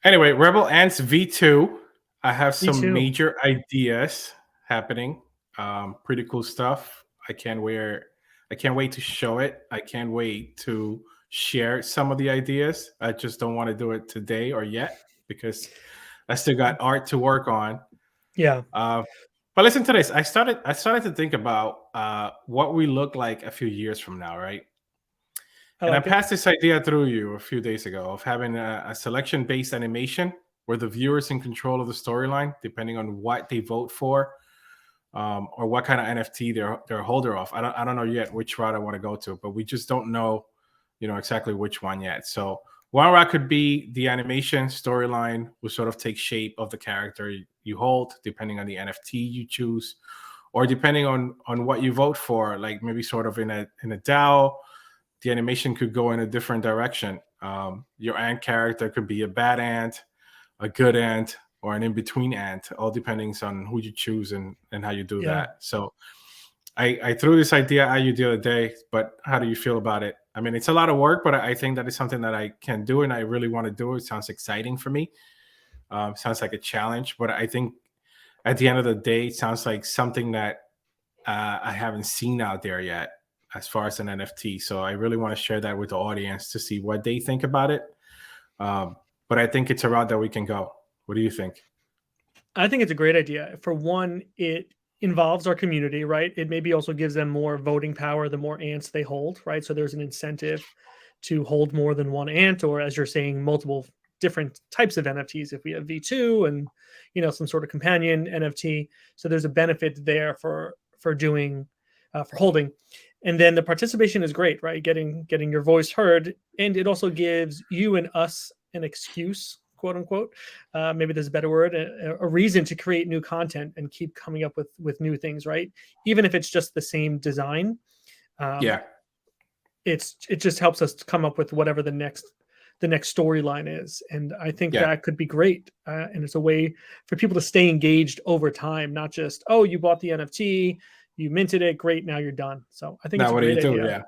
Anyway, Rebel Ants V2. I have Me some too. major ideas happening. Pretty cool stuff. I can't wait to show it. I can't wait to share some of the ideas. I just don't want to do it today or yet because I still got art to work on. Yeah, Uh, but listen to this. I started to think about what we look like a few years from now, right? I And I like it. passed this idea through you a few days ago of having a selection based animation where the viewer's in control of the storyline, depending on what they vote for, or what kind of NFT they're a holder of. I don't know yet which route I want to go to, but we just don't know, exactly which one yet. So one route could be the animation storyline will sort of take shape of the character you hold, depending on the NFT you choose, or depending on what you vote for, like maybe sort of in a DAO the animation could go in a different direction. Your ant character could be a bad ant, a good ant, or an in between ant, all depending on who you choose and how you do Yeah, that. So I threw this idea at you the other day, but how do you feel about it? I mean, it's a lot of work, but I think that is something that I can do and I really want to do. It sounds exciting for me. Sounds like a challenge, but I think at the end of the day, it sounds like something that I haven't seen out there yet as far as an NFT. So I really want to share that with the audience to see what they think about it. Um, but I think it's a route that we can go. What do you think? I think it's a great idea. For one, it involves our community, right? It maybe also gives them more voting power the more ants they hold, right? So there's an incentive to hold more than one ant, or as you're saying, multiple different types of NFTs. If we have V2 and some sort of companion NFT, so there's a benefit there for doing for holding, and then the participation is great, right? Getting your voice heard, and it also gives you and us an excuse, quote unquote, maybe there's a better word, a reason to create new content and keep coming up with new things, right? Even if it's just the same design, um, Yeah, it just helps us to come up with whatever the next storyline is, and I think yeah. that could be great. And it's a way for people to stay engaged over time, not just, oh, you bought the NFT, you minted it, great, now you're done. So I think it's Now, a what do you great do? idea. Yeah.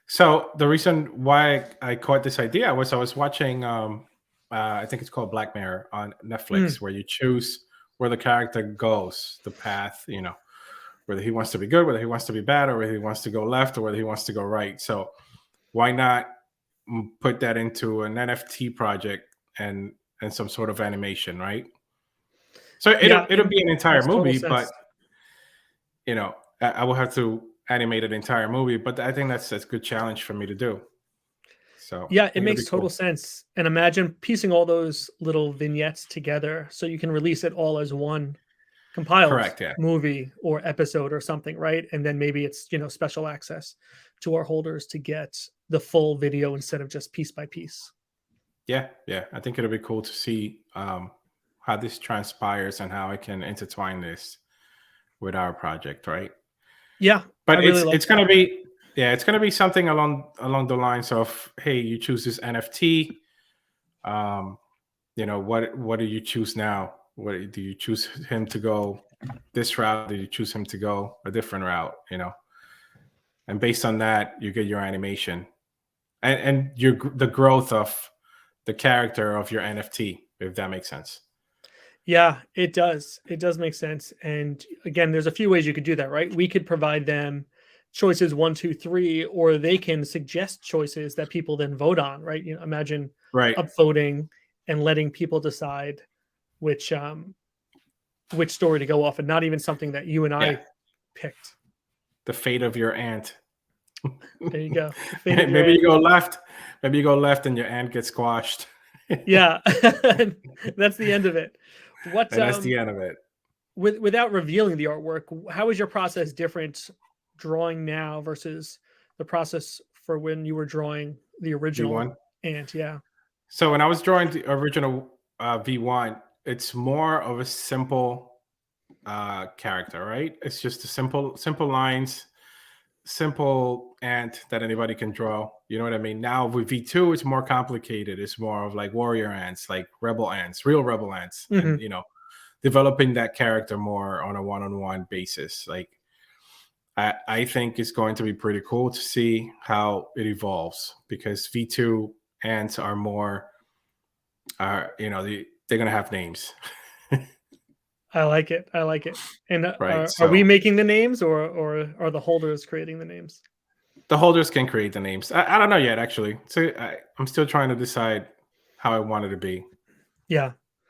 So the reason why I caught this idea was I was watching, I think it's called Black Mirror on Mm, Netflix, where you choose where the character goes, the path, whether he wants to be good, whether he wants to be bad, or whether he wants to go left, or whether he wants to go right. So why not put that into an NFT project and some sort of animation, right? So it'll yeah, it'll be an entire makes total movie, sense. but I will have to animate an entire movie. But I think that's a good challenge for me to do. So I Yeah, it think it'll makes be total cool. sense. And imagine piecing all those little vignettes together so you can release it all as one compiled Correct. Yeah. movie or episode or something, right? And then maybe it's, special access to our holders to get the full video instead of just piece by piece. Yeah. Yeah. I think it'll be cool to see how this transpires and how I can intertwine this with our project, right? Yeah, I But really it's like it's that. gonna be yeah, it's gonna be something along the lines of, hey, you choose this NFT. Um, what do you choose now? What do you choose him to go this route? Do you choose him to go a different route? And based on that, you get your animation and the growth of the character of your NFT, if that makes sense. Yeah, it does. It does make sense. And again, there's a few ways you could do that, right? We could provide them choices one, two, three, or they can suggest choices that people then vote on, right? Imagine Right. upvoting and letting people decide which which story to go off, and not even something that you and Yeah. I picked. The fate of your ant. There you go. The fate of your Maybe ant. you go left. Maybe you go left and your ant gets squashed. Yeah. That's the end of it. What And that's the end of it. without revealing the artwork, how is your process different drawing now versus the process for when you were drawing the original V1. ant? Yeah. So when I was drawing the original V1, it's more of a simple character, right? It's just a simple lines, simple ant that anybody can draw. You know what I mean? Now with V2, it's more complicated. It's more of like warrior ants, like rebel ants, real rebel ants, and Hmm. developing that character more on a one-on-one basis. Like I think it's going to be pretty cool to see how it evolves because V2 ants are more are, they're gonna have names, I like it. I like it. And right? are we So making the names, or are the holders creating the names? the holders can create the names. I don't know yet, actually. So I'm still trying to decide how I want it to be. Yeah.